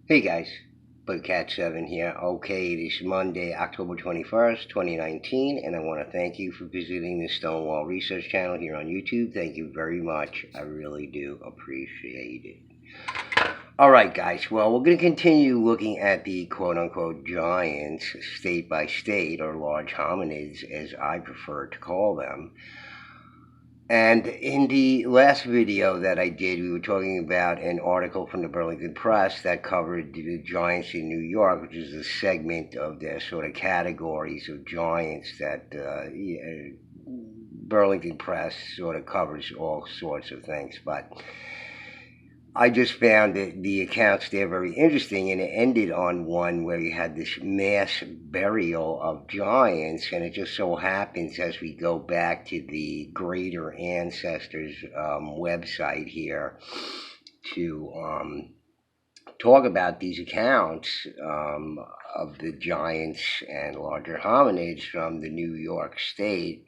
Hey guys, BugCat7 here. Okay, it is Monday, October 21st, 2019, and I want to thank you for visiting the Stonewall Research channel here on YouTube. Thank you very much. I really do appreciate it. Alright, guys, well, we're going to continue looking at the quote unquote giants, state by state, or large hominids, as I prefer to call them. And in the last video that I did, we were talking about an article from the Burlington Press that covered the giants in New York, which is a segment of their sort of categories of giants that Burlington Press sort of covers all sorts of things. But I just found the accounts there very interesting, and it ended on one where you had this mass burial of giants, and it just so happens as we go back to the Greater Ancestors website here to talk about these accounts of the giants and larger hominids from the New York State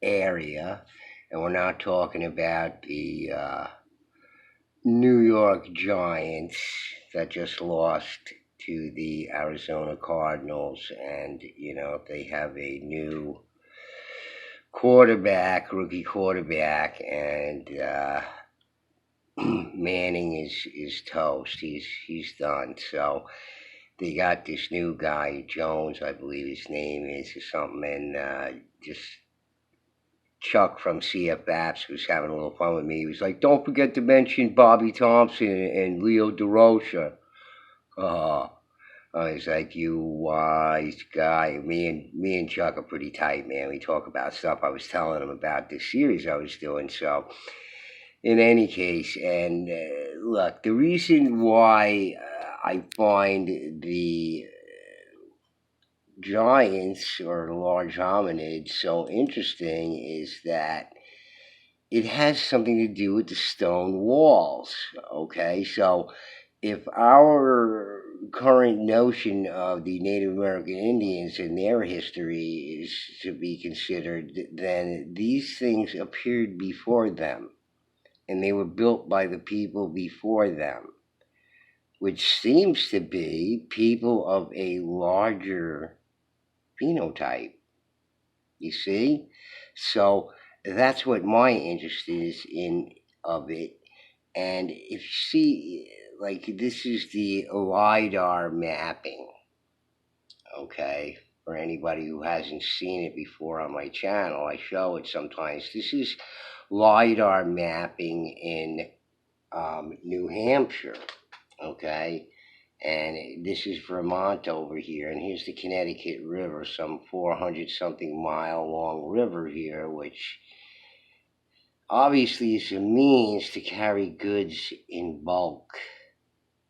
area, and we're not talking about the New York Giants that just lost to the Arizona Cardinals, and they have a new rookie quarterback, and Manning is toast. He's done. So they got this new guy Jones, I believe his name is, or something, and just Chuck from CF Apps was having a little fun with me. He was like, "Don't forget to mention Bobby Thompson and Leo DeRocha." Uh, I was like, "You wise guy." Me and Chuck are pretty tight, man. We talk about stuff. I was telling him about this series I was doing. So, in any case, and look, the reason why I find the giants or large hominids so interesting is that it has something to do with the stone walls. Okay, so if our current notion of the Native American Indians and their history is to be considered, then these things appeared before them, and they were built by the people before them, which seems to be people of a larger phenotype. You see? So that's what my interest is in of it. And if you see, like, this is the LiDAR mapping, okay? For anybody who hasn't seen it before on my channel, I show it sometimes. This is LiDAR mapping in New Hampshire, okay? And this is Vermont over here, and here's the Connecticut River, some 400 something mile long river here, which obviously is a means to carry goods in bulk,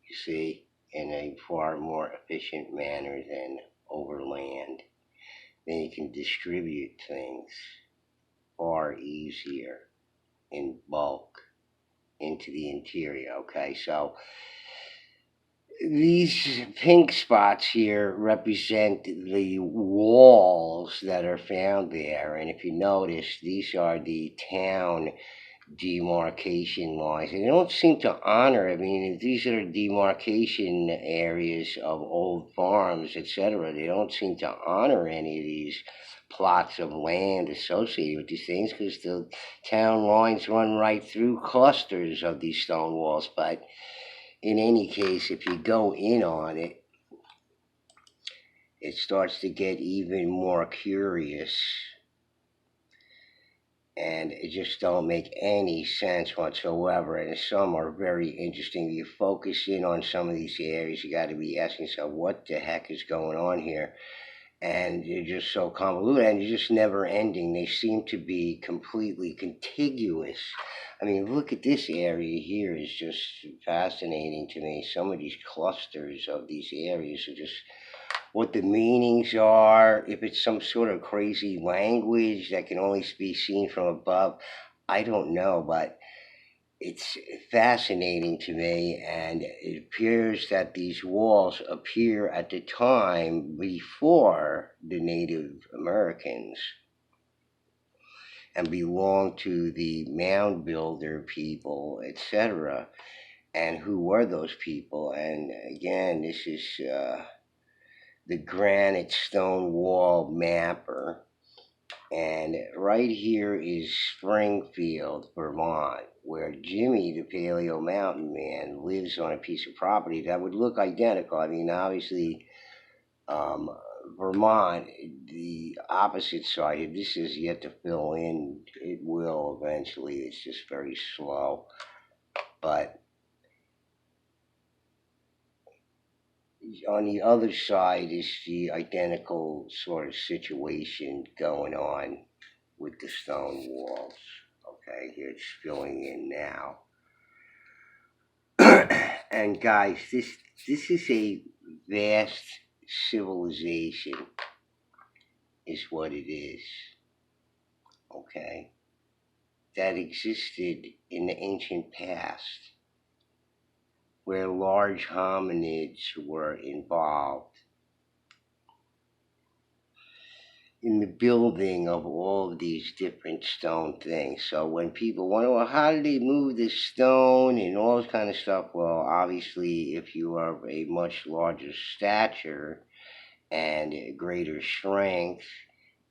you see, in a far more efficient manner than overland. Then you can distribute things far easier in bulk into the interior, okay? So these pink spots here represent the walls that are found there, and if you notice, these are the town demarcation lines. And they don't seem to honor, I mean, if these are demarcation areas of old farms, etc., they don't seem to honor any of these plots of land associated with these things, because the town lines run right through clusters of these stone walls. But in any case, if you go in on it, it starts to get even more curious, and it just don't make any sense whatsoever. And some are very interesting. You focus in on some of these areas, you got to be asking yourself, what the heck is going on here? And they're just so convoluted, and they're just never ending. They seem to be completely contiguous. I mean, look at this area here, is just fascinating to me. Some of these clusters of these areas are just, what the meanings are, if it's some sort of crazy language that can only be seen from above, I don't know, but it's fascinating to me, and it appears that these walls appear at the time before the Native Americans and belong to the mound builder people, etc. And who were those people? And again, this is the Granite Stone Wall Mapper. And right here is Springfield, Vermont, where Jimmy, the Paleo Mountain Man, lives on a piece of property that would look identical. I mean, obviously, um, Vermont, the opposite side, this is yet to fill in. It will eventually, it's just very slow. But on the other side is the identical sort of situation going on with the stone walls. Okay, here it's filling in now. And guys, this is a vast civilization, is what it is. Okay, that existed in the ancient past, where large hominids were involved in the building of all of these different stone things. So when people wonder, well, how did they move this stone and all this kind of stuff? Well, obviously, if you are of a much larger stature and greater strength,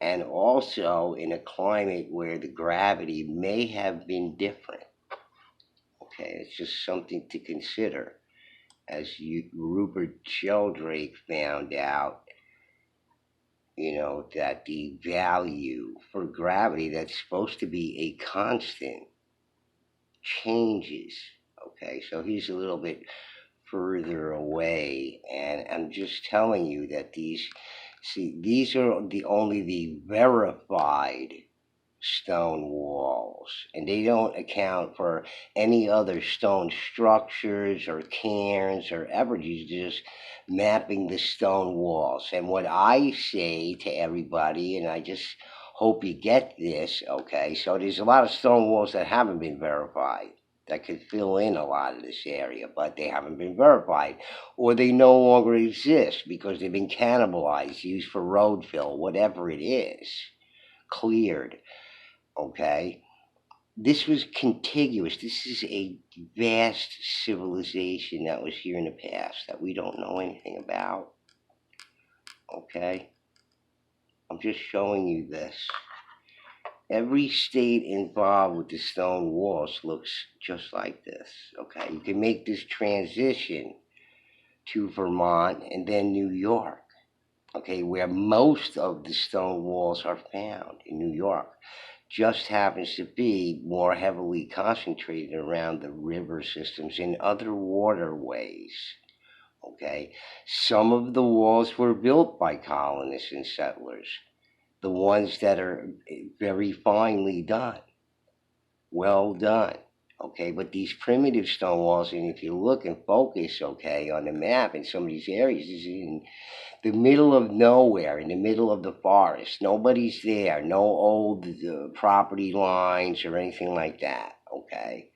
and also in a climate where the gravity may have been different. Okay, it's just something to consider. As Rupert Sheldrake found out, that the value for gravity that's supposed to be a constant changes. Okay, so he's a little bit further away, and I'm just telling you that these are only the verified stone walls, and they don't account for any other stone structures or cairns or effigies, just mapping the stone walls. And what I say to everybody, and I just hope you get this, okay, so there's a lot of stone walls that haven't been verified that could fill in a lot of this area, but they haven't been verified, or they no longer exist because they've been cannibalized, used for road fill, whatever it is, cleared. Okay, this was contiguous. This is a vast civilization that was here in the past that we don't know anything about. Okay, I'm just showing you this. Every state involved with the stone walls looks just like this. Okay, you can make this transition to Vermont and then New York. Okay, where most of the stone walls are found in New York. Just happens to be more heavily concentrated around the river systems and other waterways. Okay, some of the walls were built by colonists and settlers, the ones that are very finely done, well done. Okay, but these primitive stone walls, and if you look and focus, okay, on the map in some of these areas, is in the middle of nowhere, in the middle of the forest. Nobody's there. No old property lines or anything like that. Okay.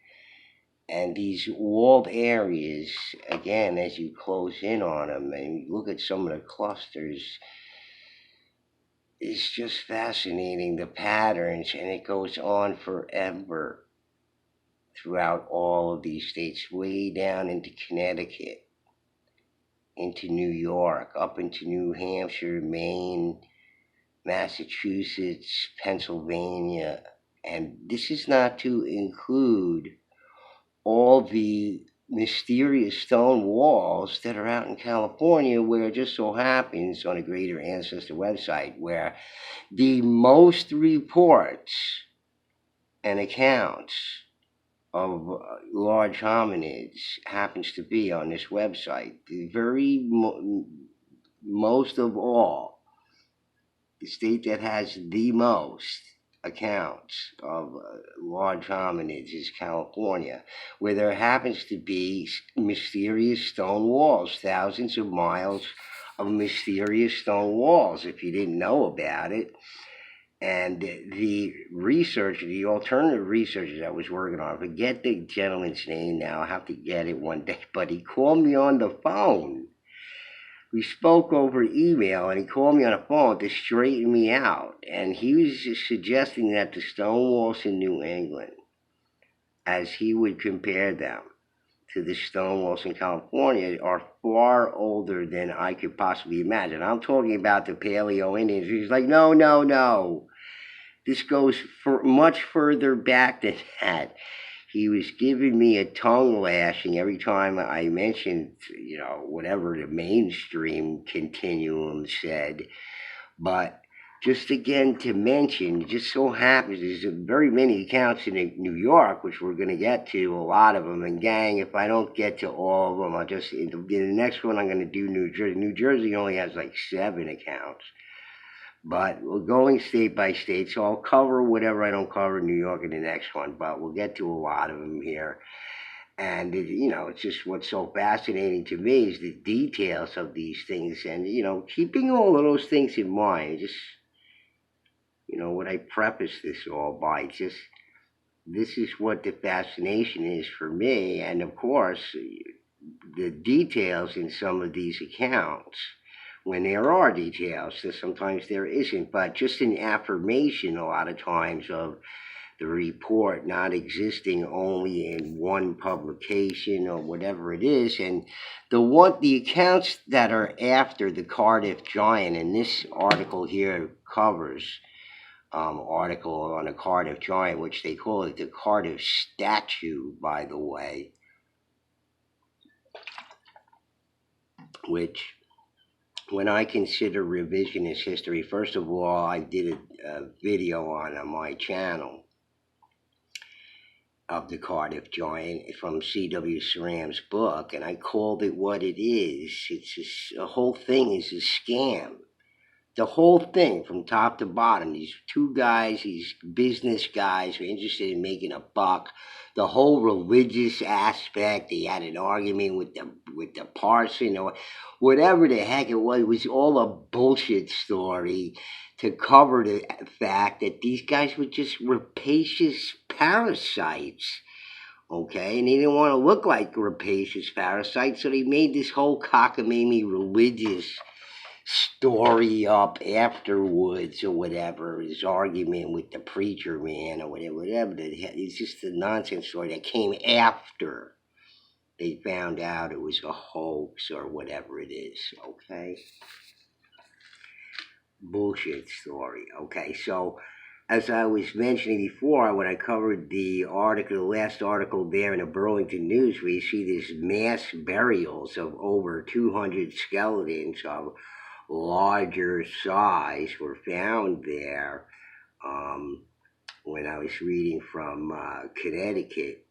And these walled areas, again, as you close in on them and you look at some of the clusters, it's just fascinating, the patterns, and it goes on forever throughout all of these states, way down into Connecticut, into New York, up into New Hampshire, Maine, Massachusetts, Pennsylvania, and this is not to include all the mysterious stone walls that are out in California, where it just so happens on a Greater Ancestor website, where the most reports and accounts of large hominids happens to be on this website. The very most of all, the state that has the most accounts of large hominids is California, where there happens to be mysterious stone walls, thousands of miles of mysterious stone walls, if you didn't know about it. And the researcher, the alternative researcher that was working on it, forget the gentleman's name now, I'll have to get it one day, but he called me on the phone. We spoke over email, and he called me on the phone to straighten me out. And he was just suggesting that the stone walls in New England, as he would compare them to the stone walls in California are far older than I could possibly imagine. I'm talking about the Paleo Indians. He's like, no, no, no. This goes for much further back than that. He was giving me a tongue lashing every time I mentioned, whatever the mainstream continuum said. But just again to mention, it just so happens there's very many accounts in New York, which we're going to get to, a lot of them. And gang, if I don't get to all of them, I'll just, in the next one I'm going to do New Jersey. New Jersey only has like 7 accounts. But we're going state by state, so I'll cover whatever I don't cover in New York in the next one. But we'll get to a lot of them here. And, it's just what's so fascinating to me is the details of these things. And, keeping all of those things in mind, just, what I preface this all by, just this is what the fascination is for me. And, of course, the details in some of these accounts, when there are details, so sometimes there isn't, but just an affirmation a lot of times of the report not existing only in one publication or whatever it is. And the accounts that are after the Cardiff Giant, and this article here covers article on the Cardiff Giant, which they call it the Cardiff Statue, by the way, which, when I consider revisionist history, first of all, I did a video on my channel of the Cardiff Giant from C.W. Ceram's book, and I called it what it is. The whole thing is a scam. The whole thing, from top to bottom. These 2 guys, these business guys, were interested in making a buck. The whole religious aspect. He had an argument with the parson or whatever the heck it was all a bullshit story to cover the fact that these guys were just rapacious parasites. Okay, and they didn't want to look like rapacious parasites, so they made this whole cockamamie religious story up afterwards or whatever, his argument with the preacher man or whatever. It's just a nonsense story that came after they found out it was a hoax or whatever it is, okay? Bullshit story, okay? So, as I was mentioning before, when I covered the last article there in the Burlington News, we see this mass burials of over 200 skeletons of larger size were found there when I was reading from Connecticut.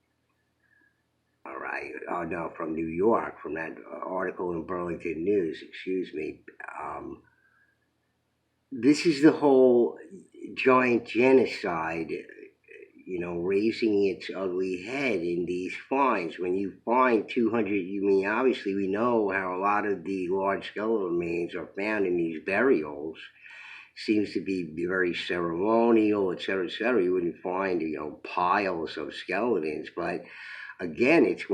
All right. Oh, no, from New York, from that article in Burlington News, excuse me. This is the whole giant genocide, raising its ugly head in these finds. When you find 200, obviously we know how a lot of the large skeletal remains are found in these burials. Seems to be very ceremonial, et cetera, et cetera. You wouldn't find, piles of skeletons, but again, it's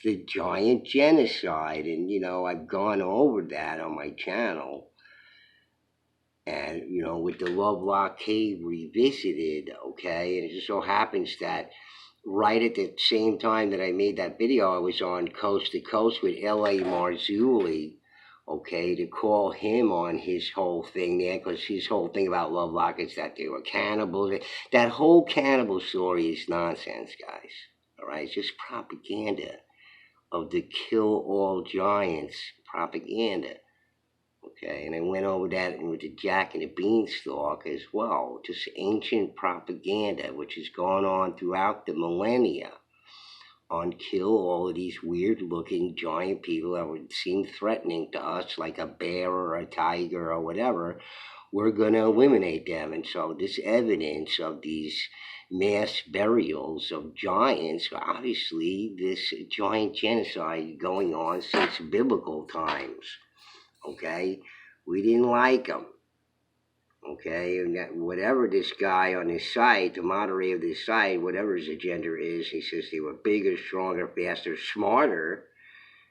the giant genocide, and I've gone over that on my channel. And, with the Lovelock Cave Revisited, okay? And it just so happens that right at the same time that I made that video, I was on Coast to Coast with L.A. Marzulli, okay, to call him on his whole thing there, because his whole thing about Lovelock is that they were cannibals. That whole cannibal story is nonsense, guys, all right? It's just propaganda of the kill all giants propaganda. Okay, and I went over that with the Jack and the Beanstalk as well. Just ancient propaganda, which has gone on throughout the millennia on kill all of these weird-looking giant people that would seem threatening to us, like a bear or a tiger or whatever. We're going to eliminate them. And so this evidence of these mass burials of giants, obviously this giant genocide going on since biblical times. Okay, we didn't like them. Okay, and that whatever this guy on his site, the moderator of this site, whatever his agenda is, he says they were bigger, stronger, faster, smarter,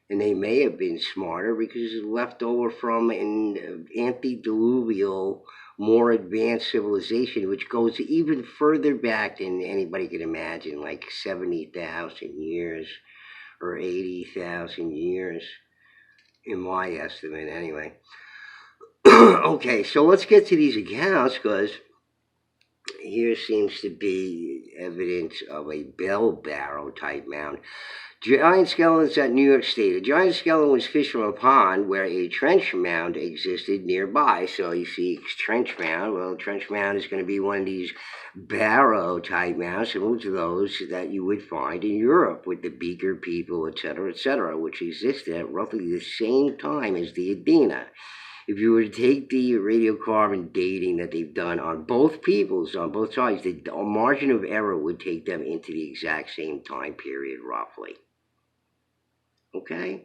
and they may have been smarter because it's left over from an antediluvial, more advanced civilization, which goes even further back than anybody could imagine, like 70,000 years. for 80,000 years, in my estimate anyway. Okay, so let's get to these accounts because here seems to be evidence of a bell barrow type mound. Giant skeletons at New York State. A giant skeleton was fished from a pond where a trench mound existed nearby. So you see trench mound. Well, trench mound is going to be one of these barrow type mounds, similar to those that you would find in Europe with the Beaker people, etc., which existed at roughly the same time as the Adena. If you were to take the radiocarbon dating that they've done on both peoples, on both sides, the margin of error would take them into the exact same time period, roughly. Okay?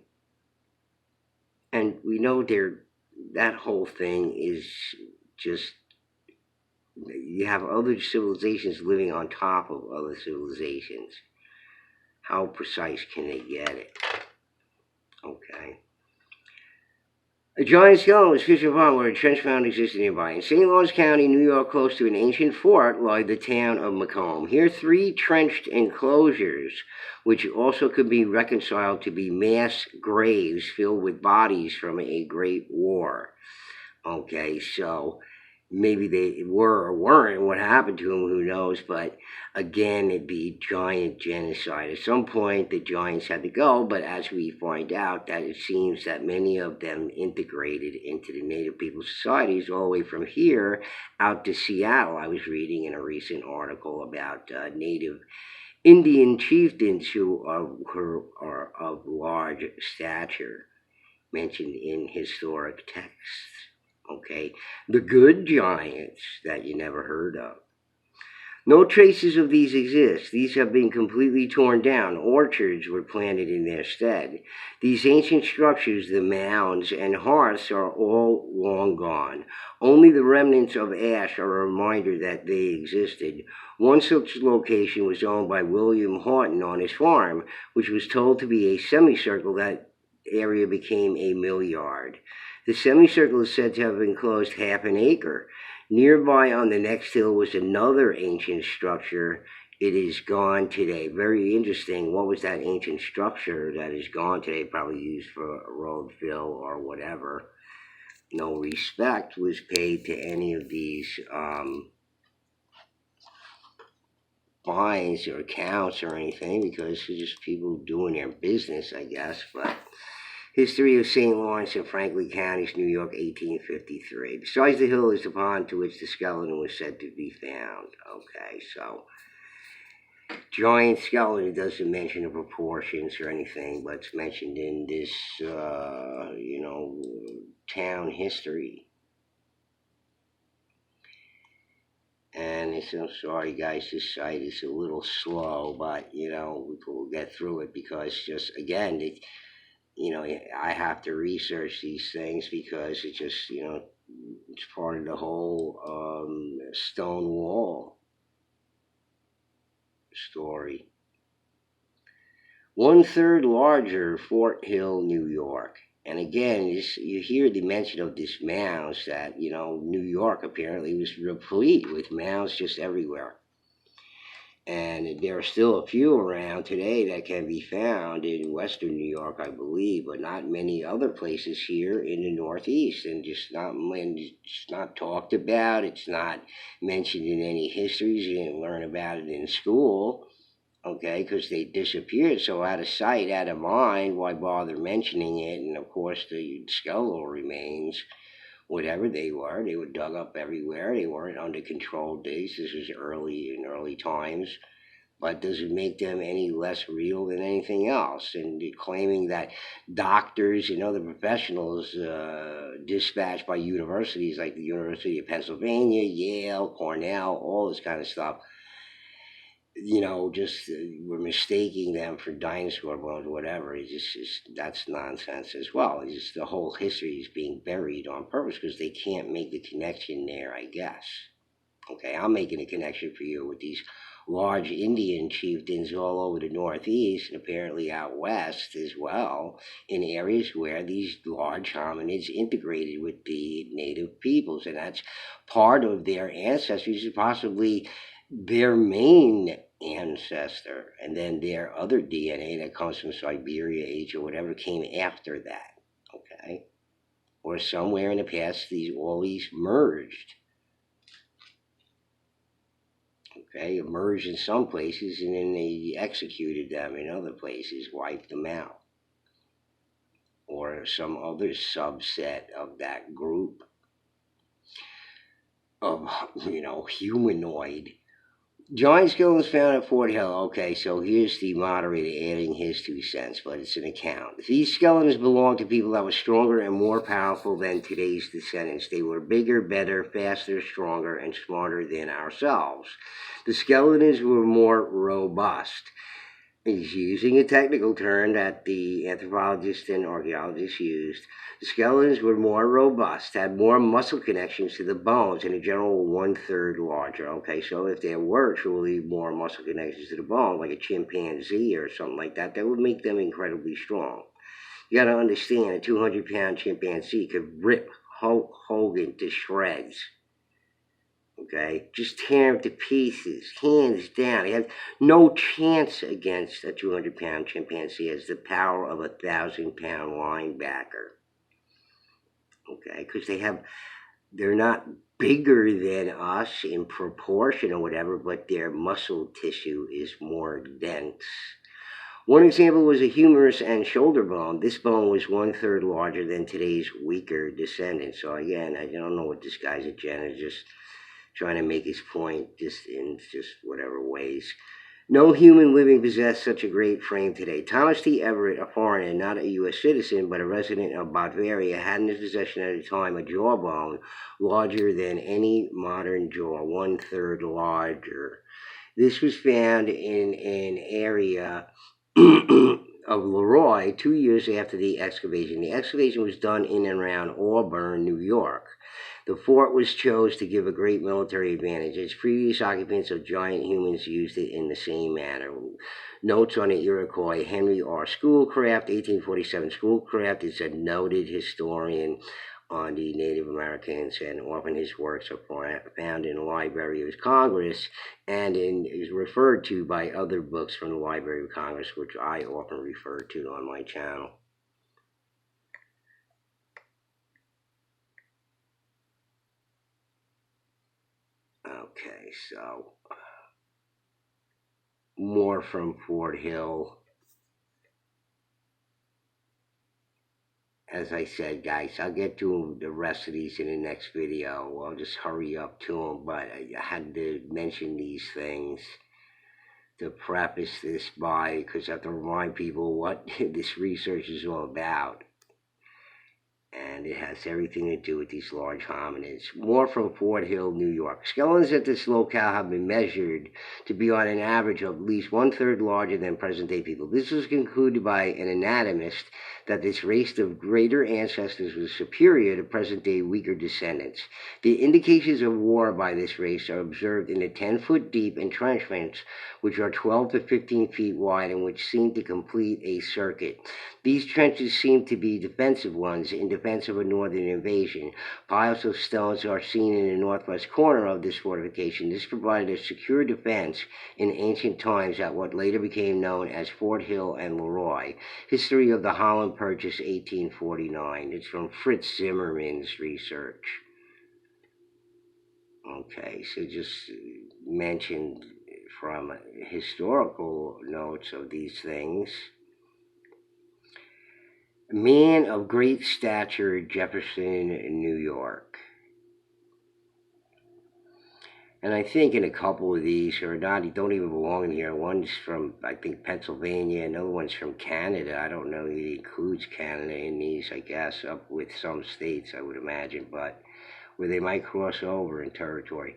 And we know that whole thing is just, you have other civilizations living on top of other civilizations. How precise can they get it? Okay. A giant skeleton was fished upon where a trench mound existed nearby. In St. Lawrence County, New York, close to an ancient fort, lied the town of Macomb. Here, 3 trenched enclosures, which also could be reconciled to be mass graves filled with bodies from a great war. Okay, so maybe they were or weren't. What happened to them, who knows? But again, it'd be giant genocide. At some point, the giants had to go, but as we find out, that it seems that many of them integrated into the Native People societies all the way from here out to Seattle. I was reading in a recent article about Native Indian chieftains who are of large stature, mentioned in historic texts. Okay, the good giants that you never heard of. No traces of these exist. These have been completely torn down. Orchards were planted in their stead. These ancient structures, the mounds and hearths, are all long gone. Only the remnants of ash are a reminder that they existed. One such location was owned by William Horton on his farm, which was told to be a semicircle. That area became a mill yard. The semicircle is said to have enclosed half an acre. Nearby on the next hill was another ancient structure. It is gone today. Very interesting. What was that ancient structure that is gone today? Probably used for a road fill or whatever. No respect was paid to any of these fines or accounts or anything because it's just people doing their business, I guess. But history of St. Lawrence and Franklin Counties, New York, 1853. Besides the hill is the pond to which the skeleton was said to be found. Okay, so giant skeleton, it doesn't mention the proportions or anything, but it's mentioned in this, town history. And I'm sorry, guys, this site is a little slow, but, we'll get through it because just, again, I have to research these things because it just, it's part of the whole stone wall story. 1/3 larger Fort Hill, New York. And again, you hear the mention of this mounds that, New York apparently was replete with mounds just everywhere. And there are still a few around today that can be found in western New York, I believe, but not many other places here in the Northeast. And it's not talked about. It's not mentioned in any histories. You didn't learn about it in school, okay, because they disappeared. So out of sight, out of mind, why bother mentioning it? And of course, the skeletal remains, whatever they were dug up everywhere. They weren't under controlled days. This was early times. But does it make them any less real than anything else? And claiming that doctors and other professionals dispatched by universities like the University of Pennsylvania, Yale, Cornell, all this kind of stuff, we're mistaking them for dinosaur bones or whatever. That's nonsense as well. It's just the whole history is being buried on purpose because they can't make the connection there, I guess. Okay, I'm making a connection for you with these large Indian chieftains all over the Northeast and apparently out west as well, in areas where these large hominids integrated with the native peoples. And that's part of their ancestry, possibly their main ancestor, and then their other DNA that comes from Siberia, Asia, whatever came after that. Okay, or somewhere in the past, all these merged. Okay, emerged in some places, and then they executed them in other places, wiped them out, or some other subset of that group of humanoid. Giant skeletons found at Fort Hill. Okay, so here's the moderator adding his 2 cents, but it's an account. These skeletons belong to people that were stronger and more powerful than today's descendants. They were bigger, better, faster, stronger, and smarter than ourselves. The skeletons were more robust. He's using a technical term that the anthropologists and archaeologists used. The skeletons were more robust, had more muscle connections to the bones, and in general, 1/3 larger. Okay, so if there were truly more muscle connections to the bone, like a chimpanzee or something like that, that would make them incredibly strong. You got to understand, a 200-pound chimpanzee could rip Hulk Hogan to shreds. Okay, just tear him to pieces, hands down. He has no chance against a 200-pound chimpanzee. Has the power of a 1,000-pound linebacker. Okay, because they're not bigger than us in proportion or whatever, but their muscle tissue is more dense. One example was a humerus and shoulder bone. This bone was 1/3 larger than today's weaker descendants. So again, I don't know what this guy's agenda is, just trying to make his point just in whatever ways. No human living possessed such a great frame today. Thomas T. Everett, a foreigner, not a U.S. citizen, but a resident of Bavaria, had in his possession at the time a jawbone larger than any modern jaw, 1/3 larger. This was found in an area of Leroy 2 years after the excavation. The excavation was done in and around Auburn, New York. The fort was chosen to give a great military advantage. Its previous occupants of giant humans used it in the same manner. Notes on the Iroquois. Henry R. Schoolcraft, 1847. Schoolcraft is a noted historian on the Native Americans, and often his works are found in the Library of Congress and is referred to by other books from the Library of Congress, which I often refer to on my channel. Okay, so more from Fort Hill. As I said, guys, I'll get to the rest of these in the next video. I'll just hurry up to them, but I had to mention these things to preface this by, because I have to remind people what this research is all about. And it has everything to do with these large hominids. More from Fort Hill, New York. Skeletons at this locale have been measured to be on an average of at least 1/3 larger than present-day people. This was concluded by an anatomist that this race of greater ancestors was superior to present-day weaker descendants. The indications of war by this race are observed in the 10-foot deep entrenchments, which are 12 to 15 feet wide and which seem to complete a circuit. These trenches seem to be defensive ones in defense of a northern invasion. Piles of stones are seen in the northwest corner of this fortification. This provided a secure defense in ancient times at what later became known as Fort Hill and Leroy. History of the Holland Purchase, 1849. It's from Fritz Zimmerman's research. Okay, so just mentioned from historical notes of these things. Man of great stature, Jefferson, New York. And I think in a couple of these don't even belong in here. One's from, I think, Pennsylvania. Another one's from Canada. I don't know if it includes Canada in these, I guess, up with some states, I would imagine, but where they might cross over in territory.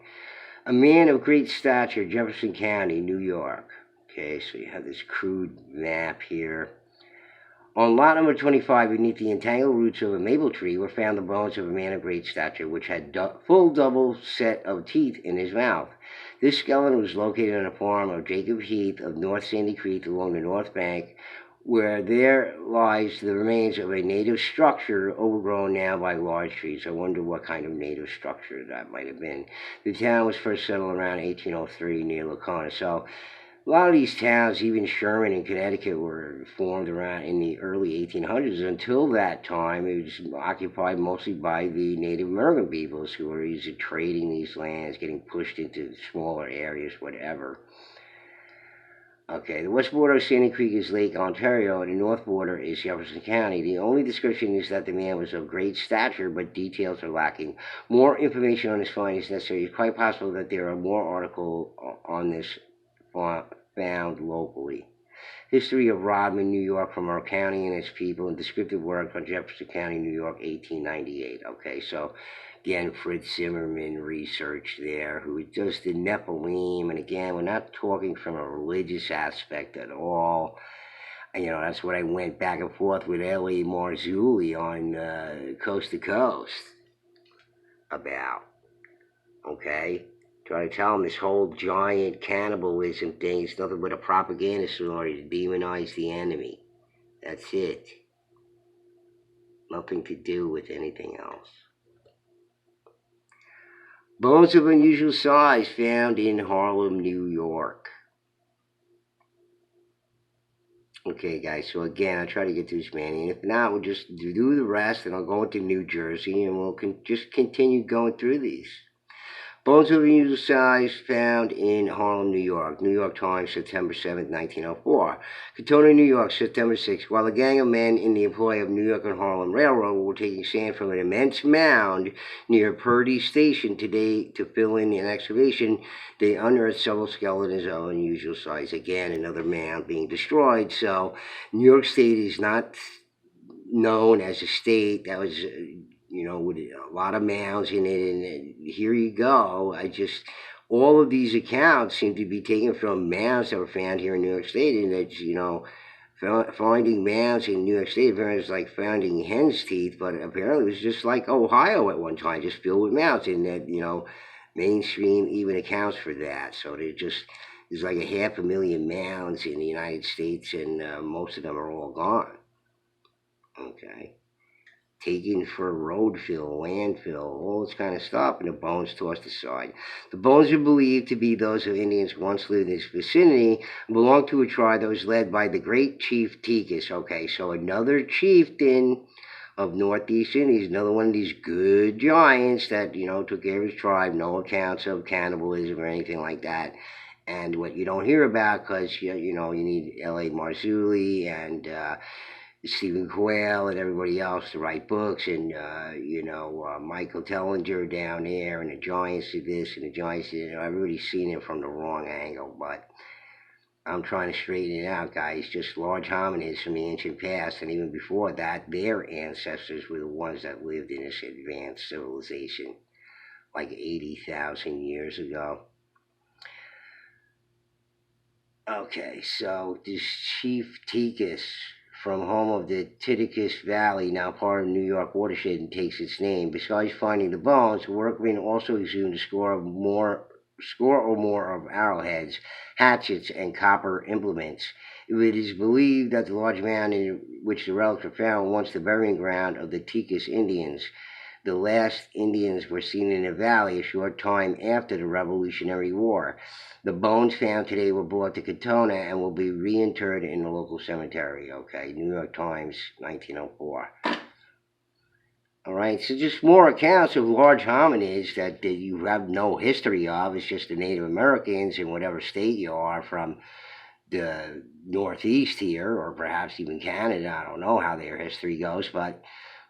A man of great stature, Jefferson County, New York. Okay, so you have this crude map here. On lot number 25, beneath the entangled roots of a maple tree, were found the bones of a man of great stature, which had full double set of teeth in his mouth. This skeleton was located on a farm of Jacob Heath of North Sandy Creek along the north bank, where there lies the remains of a native structure overgrown now by large trees. I wonder what kind of native structure that might have been. The town was first settled around 1803 near Lacona. So A lot of these towns, even Sherman and Connecticut, were formed around in the early 1800s. Until that time, it was occupied mostly by the Native American peoples who were either trading these lands, getting pushed into smaller areas, whatever. Okay, the west border of Sandy Creek is Lake Ontario, and the north border is Jefferson County. The only description is that the man was of great stature, but details are lacking. More information on his find is necessary. It's quite possible that there are more articles on this found locally. History of Rodman, New York, from our county and its people, and descriptive work on Jefferson County, New York, 1898. Okay, so again, Fritz Zimmerman research there, who does the Nephilim, and again, we're not talking from a religious aspect at all. That's what I went back and forth with L.A. Marzulli on Coast to Coast about. Okay? Try to tell him this whole giant cannibalism thing is nothing but a propaganda story to demonize the enemy. That's it. Nothing to do with anything else. Bones of unusual size found in Harlem, New York. Okay, guys, so again, I'll try to get through as many. And if not, we'll just do the rest, and I'll go into New Jersey, and we'll just continue going through these. Bones of unusual size found in Harlem, New York. New York Times, September 7, 1904. Katona, New York, September 6. While a gang of men in the employ of New York and Harlem Railroad were taking sand from an immense mound near Purdy Station today to fill in an excavation, they unearthed several skeletons of unusual size. Again, another mound being destroyed. So New York State is not known as a state that was with a lot of mounds in it, and here you go. All of these accounts seem to be taken from mounds that were found here in New York State, and it's, finding mounds in New York State apparently is like finding hen's teeth, but apparently it was just like Ohio at one time, just filled with mounds, and that, mainstream even accounts for that. So there's like 500,000 mounds in the United States, and most of them are all gone. Okay. Taken for road fill, landfill, all this kind of stuff, and the bones tossed aside. The bones are believed to be those of Indians who once lived in this vicinity and belonged to a tribe that was led by the great chief Ticus. Okay, so another chieftain of Northeast Indies, another one of these good giants that, took care of his tribe, no accounts of cannibalism or anything like that. And what you don't hear about, because, you need L.A. Marzulli and Stephen Quayle and everybody else to write books, and Michael Tellinger down there, and the Giants did this and the Giants did that. I've already seen it from the wrong angle, but I'm trying to straighten it out, guys. Just large hominids from the ancient past, and even before that, their ancestors were the ones that lived in this advanced civilization like 80,000 years ago. Okay, so this Chief Ticus, from home of the Titicaca Valley, now part of the New York watershed, and takes its name. Besides finding the bones, the workmen also exhumed a score or more of arrowheads, hatchets, and copper implements. It is believed that the large mound in which the relics were found was once the burying ground of the Ticus Indians. The last Indians were seen in the valley a short time after the Revolutionary War. The bones found today were brought to Katona and will be reinterred in the local cemetery. Okay, New York Times, 1904. All right, so just more accounts of large hominids that you have no history of. It's just the Native Americans in whatever state you are from, the Northeast here, or perhaps even Canada. I don't know how their history goes, but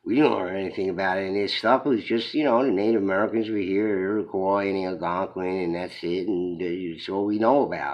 we didn't learn anything about it in this stuff. It was just, the Native Americans were here, Iroquois and Algonquin, and that's it, and it's all we know about.